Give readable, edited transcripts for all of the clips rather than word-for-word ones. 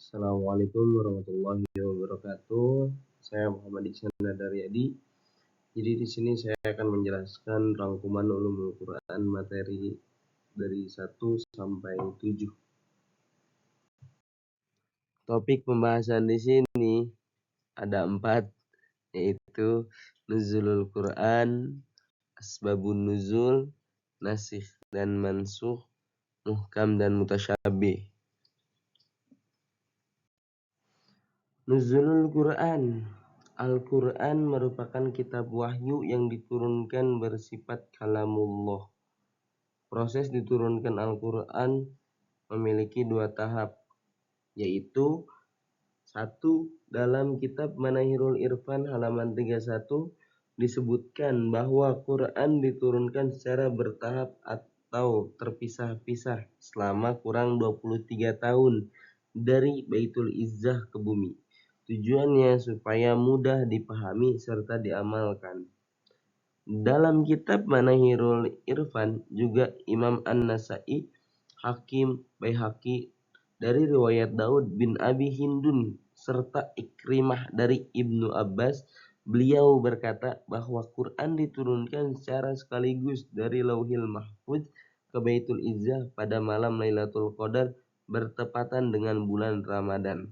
Assalamualaikum warahmatullahi wabarakatuh. Saya Muhammad Iksan Daryadi. Jadi di sini saya akan menjelaskan rangkuman ulumul Quran materi dari 1 sampai 7. Topik pembahasan di sini ada 4, yaitu nuzulul Quran, asbabun nuzul, nasikh dan mansukh, muhkam dan mutasyabih. Nuzulul Quran. Al-Quran merupakan kitab wahyu yang diturunkan bersifat kalamullah. Proses diturunkan Al-Quran memiliki 2 tahap, yaitu 1. Dalam kitab Manahirul Irfan halaman 31 disebutkan bahwa Quran diturunkan secara bertahap atau terpisah-pisah selama kurang 23 tahun dari Baitul Izzah ke bumi. Tujuannya supaya mudah dipahami serta diamalkan. Dalam kitab Manahirul Irfan juga Imam An-Nasai, Hakim, Baihaqi dari riwayat Daud bin Abi Hindun serta Ikrimah dari Ibnu Abbas, beliau berkata bahwa Quran diturunkan secara sekaligus dari Lauhil Mahfuz ke Baitul Izzah pada malam Lailatul Qadar bertepatan dengan bulan Ramadan.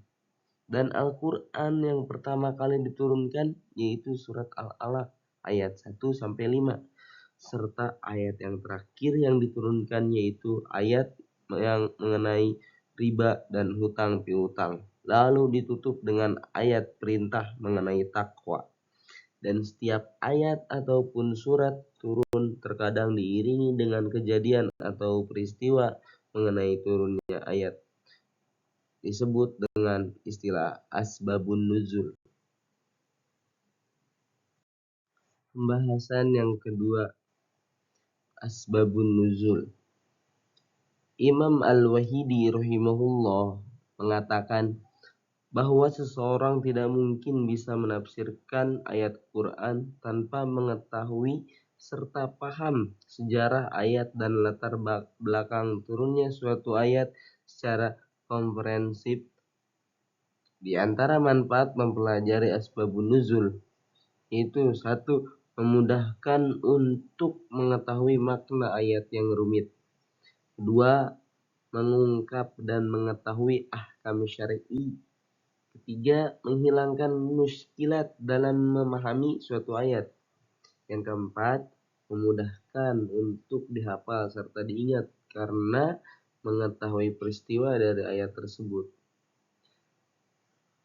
Dan Al-Quran yang pertama kali diturunkan yaitu surat Al-Alaq ayat 1-5, serta ayat yang terakhir yang diturunkan yaitu ayat yang mengenai riba dan hutang piutang. Lalu ditutup dengan ayat perintah mengenai takwa. Dan setiap ayat ataupun surat turun terkadang diiringi dengan kejadian atau peristiwa mengenai turunnya ayat. Disebut dengan istilah asbabun nuzul. Pembahasan yang kedua, asbabun nuzul. Imam Al-Wahidi rahimahullah mengatakan bahwa seseorang tidak mungkin bisa menafsirkan ayat Quran tanpa mengetahui serta paham sejarah ayat dan latar belakang turunnya suatu ayat secara komprehensif. Di antara manfaat mempelajari asbabun nuzul itu 1. Memudahkan untuk mengetahui makna ayat yang rumit. 2. Mengungkap dan mengetahui ahkam syar'i. 3. Menghilangkan muskilat dalam memahami suatu ayat. Yang keempat, memudahkan untuk dihafal serta diingat karena mengetahui peristiwa dari ayat tersebut.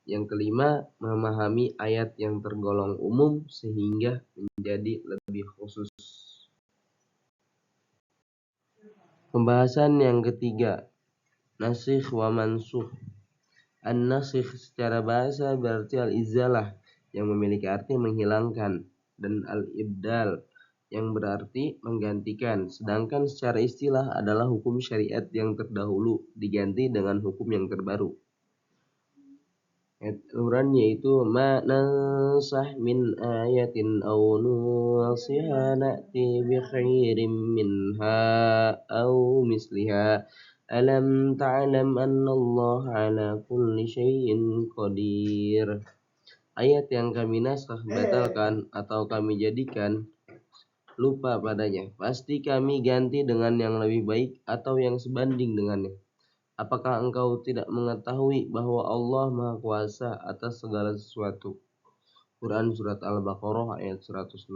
Yang kelima, memahami ayat yang tergolong umum sehingga menjadi lebih khusus. Pembahasan yang ketiga, nasikh wa mansukh. An-nasikh secara bahasa berarti al-izalah yang memiliki arti menghilangkan, dan al-ibdal yang berarti menggantikan. Sedangkan secara istilah adalah hukum syariat yang terdahulu diganti dengan hukum yang terbaru. Aturan yaitu ma nansah min ayatin aw nusiha na'ti bi khairin minha aw misliha alam ta'lam anna Allah ala kulli syai'in qadir. Ayat yang kami naskah batalkan atau kami jadikan lupa padanya, pasti kami ganti dengan yang lebih baik atau yang sebanding dengannya. Apakah engkau tidak mengetahui bahwa Allah Maha Kuasa atas segala sesuatu? Quran Surat Al-Baqarah ayat 106.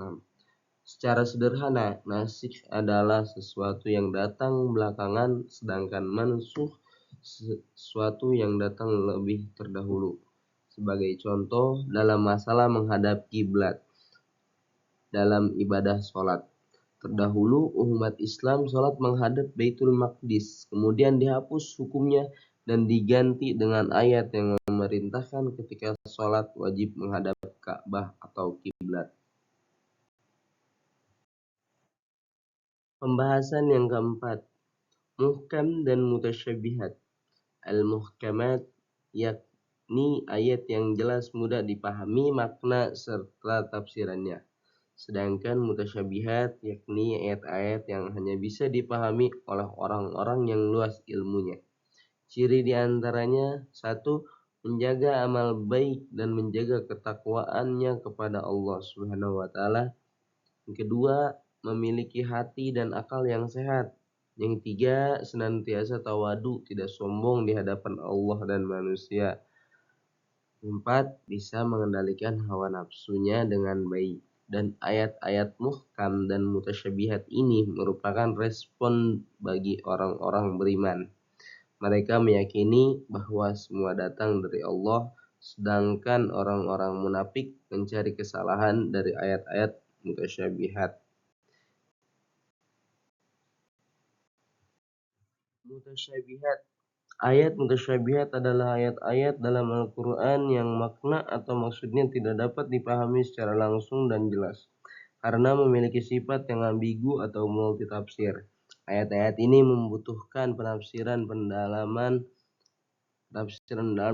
Secara sederhana, nasikh adalah sesuatu yang datang belakangan, sedangkan mansukh sesuatu yang datang lebih terdahulu. Sebagai contoh, dalam masalah menghadap kiblat dalam ibadah sholat. Terdahulu umat Islam sholat menghadap Baitul Maqdis, kemudian dihapus hukumnya dan diganti dengan ayat yang memerintahkan ketika sholat wajib menghadap Ka'bah atau kiblat. Pembahasan yang keempat, muhkam dan mutasyabihat. Al-muhkamat yakni ayat yang jelas mudah dipahami makna serta tafsirannya. Sedangkan mutasyabihat yakni ayat-ayat yang hanya bisa dipahami oleh orang-orang yang luas ilmunya. Ciri di antaranya: 1. Menjaga amal baik dan menjaga ketakwaannya kepada Allah Subhanahu wa taala. Yang kedua, memiliki hati dan akal yang sehat. Yang tiga, senantiasa tawadu, tidak sombong di hadapan Allah dan manusia. 4. Bisa mengendalikan hawa nafsunya dengan baik. Dan ayat-ayat muhkam dan mutasyabihat ini merupakan respon bagi orang-orang beriman. Mereka meyakini bahwa semua datang dari Allah, sedangkan orang-orang munafik mencari kesalahan dari ayat-ayat mutasyabihat. Mutasyabihat. Ayat mutasyabihat adalah ayat-ayat dalam Al-Quran yang makna atau maksudnya tidak dapat dipahami secara langsung dan jelas, karena memiliki sifat yang ambigu atau multitafsir. Ayat-ayat ini membutuhkan tafsiran dalam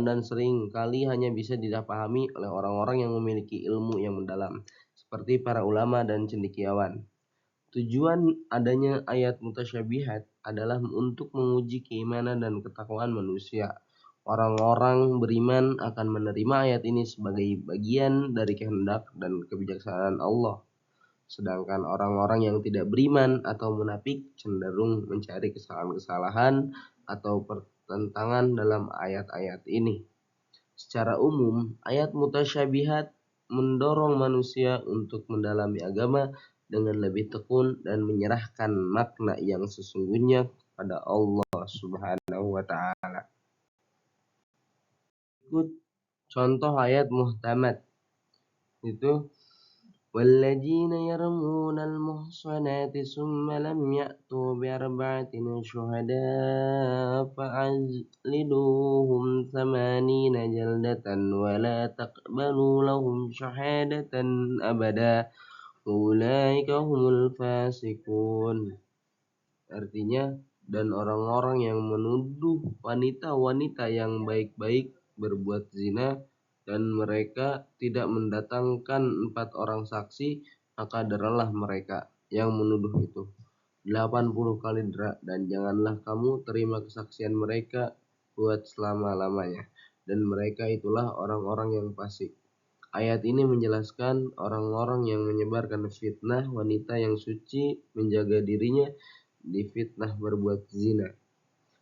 dan sering kali hanya bisa dipahami oleh orang-orang yang memiliki ilmu yang mendalam, seperti para ulama dan cendekiawan. Tujuan adanya ayat mutasyabihat adalah untuk menguji keimanan dan ketakwaan manusia. Orang-orang beriman akan menerima ayat ini sebagai bagian dari kehendak dan kebijaksanaan Allah. Sedangkan orang-orang yang tidak beriman atau munafik cenderung mencari kesalahan-kesalahan atau pertentangan dalam ayat-ayat ini. Secara umum, ayat mutasyabihat mendorong manusia untuk mendalami agama dengan lebih tekun dan menyerahkan makna yang sesungguhnya kepada Allah Subhanahu wa taala. Ikut contoh ayat muhtamat itu walladzina yarmunal muhsanati summa lam ya'tu bi'arba'atin syuhada fa'ajliduhum thamanina jaldatan wa la taqbalu lahum syahadatan abada ulaika humul fasikun. Artinya, dan orang-orang yang menuduh wanita-wanita yang baik-baik berbuat zina dan mereka tidak mendatangkan 4 orang saksi, maka deralah mereka yang menuduh itu 80 kali dera, dan janganlah kamu terima kesaksian mereka buat selama-lamanya, dan mereka itulah orang-orang yang fasik. Ayat ini menjelaskan orang-orang yang menyebarkan fitnah wanita yang suci menjaga dirinya difitnah berbuat zina,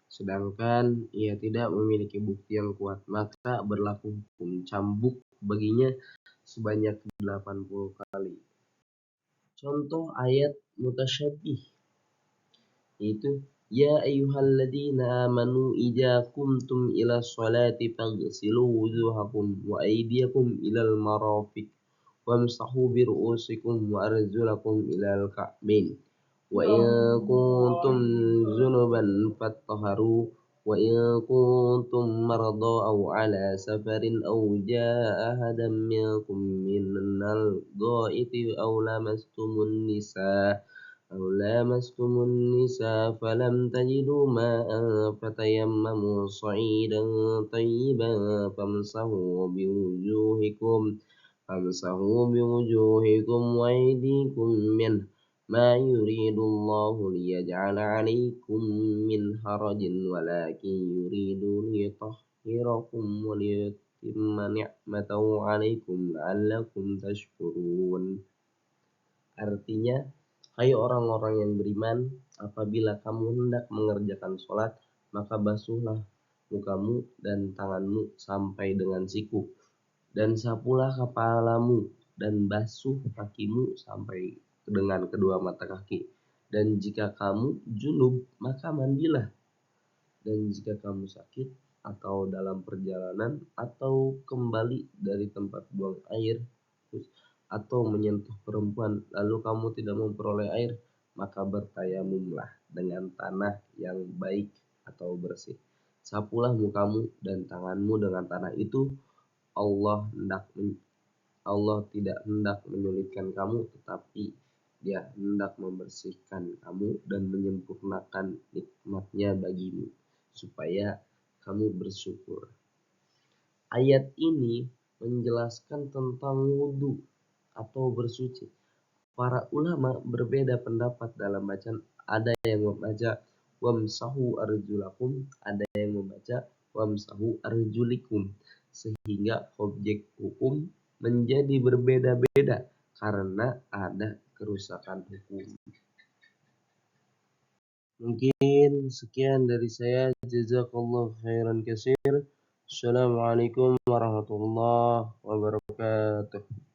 sedangkan ia tidak memiliki bukti yang kuat, maka berlaku hukum cambuk baginya sebanyak 80 kali. Contoh ayat mutasyabih yaitu ya ayyuhalladzina amanu idza qumtum ila sholati faghsilu wujuhakum wa aydiyakum ilal marafiq wamsahu bi ru'usikum wa arjulakum ilal ka'bain wa in kuntum junuban fattaharu wa in kuntum marada aw ala safarin aw jaa ahadan minkum minal ghaiti aw lamastumun nisa falam tajidu ma'an fatayammamu sa'idan tayyiban famsahu biwujuhikum wa aydikum minhu ma yuridullahu liyaj'ala 'alaikum min harajin walakin yuridu liyutahhirakum wa liyutimma ni'matahu 'alaikum la'allakum tashkurun. Artinya, hai orang-orang yang beriman, apabila kamu hendak mengerjakan sholat, maka basuhlah mukamu dan tanganmu sampai dengan siku, dan sapulah kepalamu dan basuh kakimu sampai dengan kedua mata kaki. Dan jika kamu junub, maka mandilah. Dan jika kamu sakit atau dalam perjalanan atau kembali dari tempat buang air atau menyentuh perempuan lalu kamu tidak memperoleh air, maka bertayamumlah dengan tanah yang baik atau bersih. Sapulah mukamu dan tanganmu dengan tanah itu. Allah tidak hendak menyulitkan kamu, tetapi Dia hendak membersihkan kamu dan menyempurnakan nikmat-Nya bagimu supaya kamu bersyukur. Ayat ini menjelaskan tentang wudhu atau bersuci. Para ulama berbeda pendapat dalam bacaan. Ada yang membaca wamsahu arjulakum, ada yang membaca wamsahu arjulikum, sehingga objek hukum menjadi berbeda-beda karena ada kerusakan hukum. Mungkin sekian dari saya. Jazakallahu khairan katsir. Assalamualaikum warahmatullahi wabarakatuh.